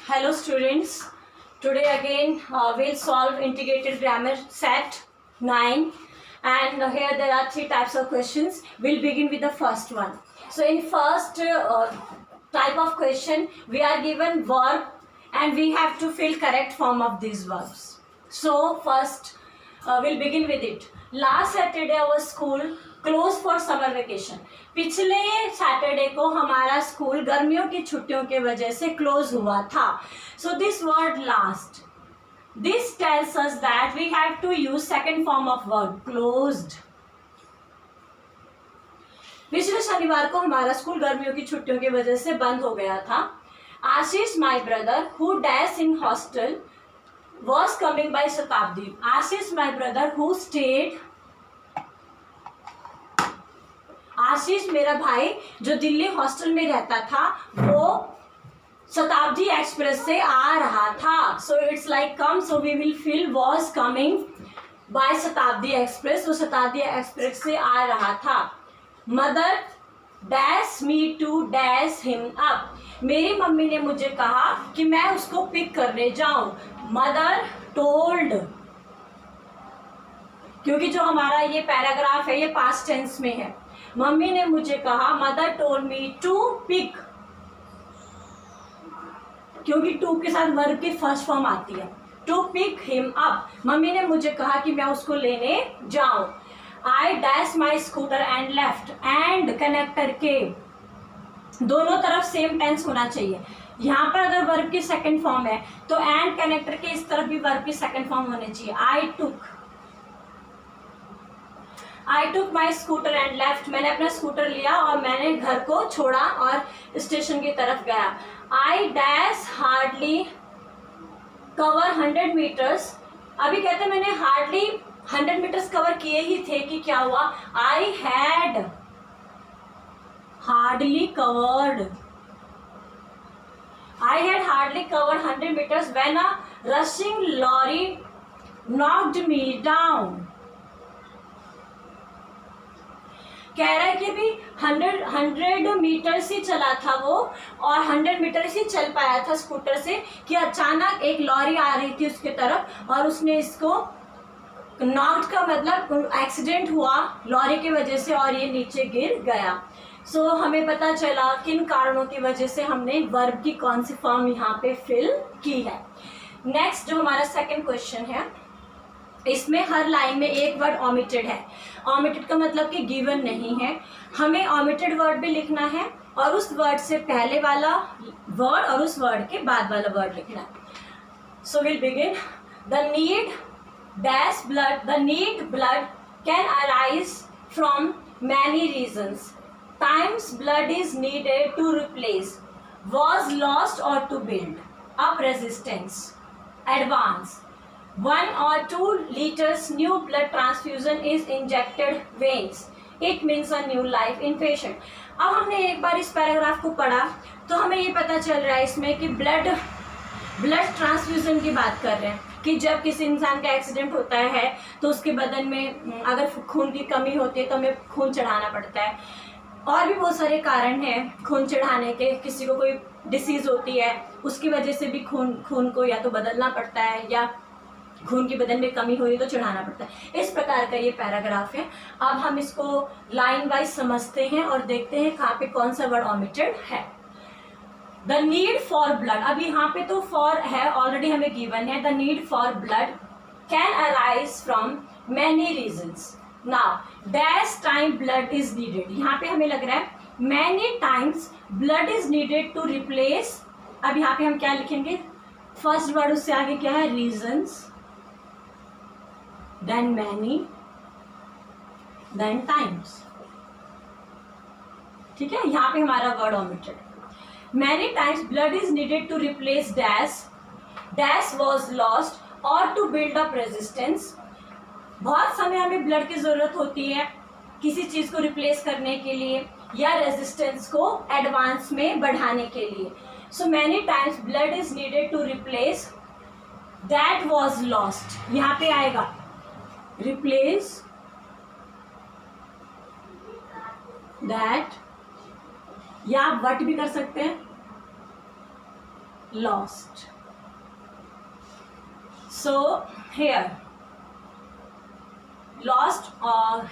Hello students, today again we'll solve integrated grammar set 9 and here there are 3 types of questions. We'll begin with the first one. So in first type of question we are given verb and we have to fill correct form of these verbs. So first we'll begin with it. Last Saturday our school closed for summer vacation. पिछले Saturday को हमारा school गर्मियों की छुट्टियों के वजह से close हुआ था. So this word last, this tells us that we have to use second form of verb closed. पिछले शनिवार को हमारा स्कूल गर्मियों की छुट्टियों की वजह से बंद हो गया था. Ashish my brother who dash in hostel was coming by Shatabdi. Ashish my brother who stayed, Ashish मेरा भाई जो दिल्ली हॉस्टल में रहता था वो शताब्दी एक्सप्रेस से आ रहा था. So it's like come, so we will fill was coming by Shatabdi express. वो शताब्दी एक्सप्रेस से आ रहा था. Mother dash me to dash him up. मेरी मम्मी ने मुझे कहा कि मैं उसको पिक करने जाऊं. मदर टोल्ड, क्योंकि जो हमारा ये पैराग्राफ है ये पास्ट टेंस में है. मम्मी ने मुझे कहा, mother told me to pick, क्योंकि टू के साथ वर्ब की फर्स्ट फॉर्म आती है. To pick him up. Mummy ने मुझे कहा कि मैं उसको लेने जाऊं. I dash my scooter and left. And connector के दोनों तरफ सेम टेंस होना चाहिए. यहाँ पर अगर वर्ब की सेकंड फॉर्म है तो एंड कनेक्टर के इस तरफ भी वर्ब की सेकंड फॉर्म होनी चाहिए. आई टुक माई स्कूटर एंड लेफ्ट. मैंने अपना स्कूटर लिया और मैंने घर को छोड़ा और स्टेशन की तरफ गया. I dash hardly cover 100 metres. अभी कहते मैंने हार्डली 100 मीटर्स कवर किए ही थे कि क्या हुआ. I had hardly covered. I had hardly covered 100 meters when a rushing lorry knocked me down. कह रहा है कि भी 100 मीटर्स ही चला था वो और 100 मीटर्स ही चल पाया था स्कूटर से कि अचानक एक लॉरी आ रही थी उसके तरफ और उसने इसको नॉक्ड का मतलब एक्सीडेंट हुआ लॉरी की वजह से और ये नीचे गिर गया. सो हमें पता चला किन कारणों की वजह से हमने वर्ब की कौन सी फॉर्म यहाँ पे फिल की है. नेक्स्ट जो हमारा सेकंड क्वेश्चन है, इसमें हर लाइन में एक वर्ड ओमिटेड है. ओमिटेड का मतलब कि गिवन नहीं है. हमें ओमिटेड वर्ड भी लिखना है और उस वर्ड से पहले वाला वर्ड और उस वर्ड के बाद वाला वर्ड लिखना है. So will begin. The need dash blood. The need blood can arise from many regions. Times blood is needed to replace, was lost or to build up resistance, advance. 1 or 2 liters new blood transfusion is injected veins. It means a new life in patient. अब हमने एक बार इस paragraph को पढ़ा तो हमें ये पता चल रहा है इसमें कि ब्लड ट्रांसफ्यूजन की बात कर रहे हैं कि जब किसी इंसान का एक्सीडेंट होता है तो उसके बदन में अगर खून की कमी होती है तो हमें खून चढ़ाना पड़ता है. और भी बहुत सारे कारण हैं खून चढ़ाने के. किसी को कोई डिसीज़ होती है उसकी वजह से भी खून को या तो बदलना पड़ता है या खून की बदन में कमी हो रही तो चढ़ाना पड़ता है. इस प्रकार का ये पैराग्राफ है. अब हम इसको लाइन वाइज समझते हैं और देखते हैं कहाँ पे कौन सा वर्ड ओमिटेड है. The need for blood. अब यहाँ पे तो फॉर है ऑलरेडी हमें गिवन है. The need for blood can arise from many reasons. Now dash time blood is needed. यहाँ पे हमें लग रहा है many times blood is needed to replace. अब यहाँ पे हम क्या लिखेंगे, फर्स्ट वर्ड उससे आगे क्या है, reasons, then many, then times. ठीक है, यहाँ पे हमारा word omitted. Many times blood is needed to replace dash, dash was lost और टू बिल्ड अप रेजिस्टेंस. बहुत समय हमें ब्लड की ज़रूरत होती है किसी चीज़ को रिप्लेस करने के लिए या रेजिस्टेंस को एडवांस में बढ़ाने के लिए. So many times blood is needed to replace that was lost. यहाँ पे आएगा रिप्लेस दैट, या आप वट भी कर सकते हैं. lost. So here lost,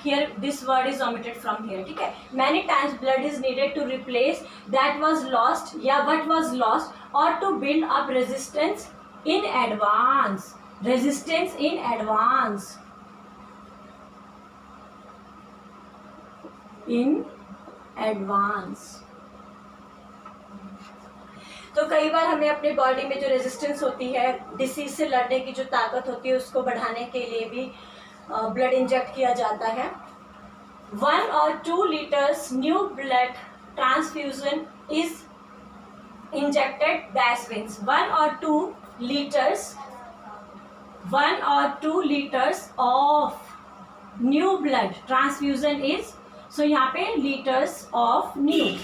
here this word is omitted from here. ठीक है, many times blood is needed to replace that was lost या what was lost, or to build up resistance in advance. Resistance in advance. In advance. तो कई बार हमें अपने body में जो resistance होती है, डिसीज से लड़ने की जो ताकत होती है, उसको बढ़ाने के लिए भी ब्लड इंजेक्ट किया जाता है. 1 or 2 liters new blood transfusion is injected dash veins. 1 or 2 liters of new blood transfusion is, so यहाँ पे liters of new.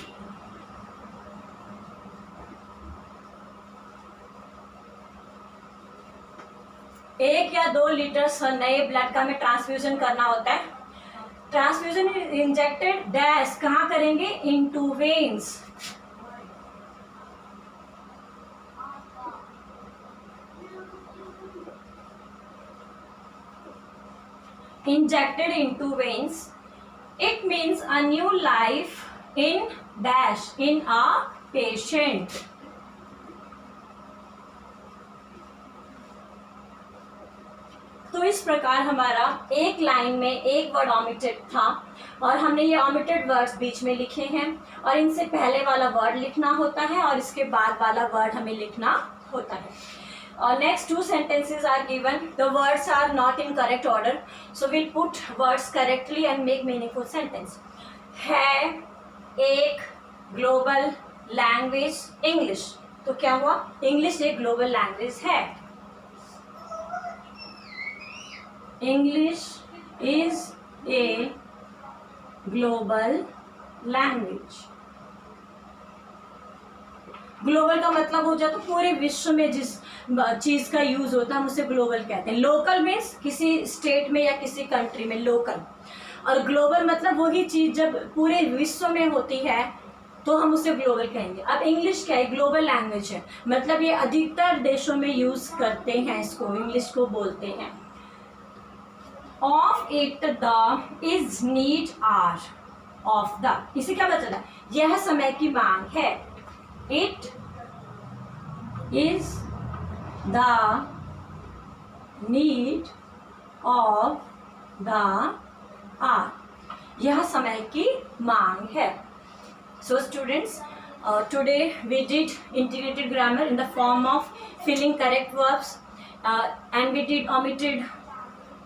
एक या 2 लीटर्स नए ब्लड का हमें ट्रांसफ्यूजन करना होता है. ट्रांसफ्यूजन इंजेक्टेड डैश कहाँ करेंगे? Into veins. Injected into veins. It means a new life in dash in a patient. तो इस प्रकार हमारा एक लाइन में एक वर्ड ओमिटेड था और हमने ये ओमिटेड वर्ड्स बीच में लिखे हैं और इनसे पहले वाला वर्ड लिखना होता है और इसके बाद वाला वर्ड हमें लिखना होता है. Next 2 sentences are given. The words are not in correct order, so we'll put words correctly and make meaningful sentence. है एक ग्लोबल लैंग्वेज इंग्लिश. तो क्या हुआ? इंग्लिश एक ग्लोबल लैंग्वेज है. English is a global language. Global का मतलब हो जाता है पूरे विश्व में जिस चीज का यूज होता है हम उसे ग्लोबल कहते हैं. लोकल मीन्स किसी स्टेट में या किसी कंट्री में लोकल, और ग्लोबल मतलब वही चीज जब पूरे विश्व में होती है तो हम उसे ग्लोबल कहेंगे. अब इंग्लिश क्या है? ग्लोबल लैंग्वेज है, मतलब ये अधिकतर देशों में यूज करते हैं, इसको इंग्लिश को बोलते हैं. Of it the is need are of the, इसे क्या पता चला? यह समय की मांग है. It is the need of the hour. यह समय की मांग है. So students, today we did integrated grammar in the form of filling correct verbs, and we did omitted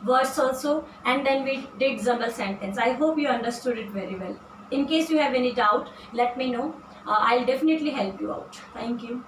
words also, and then we did jumble sentence. I hope you understood it very well. In case you have any doubt, let me know. I'll definitely help you out. Thank you.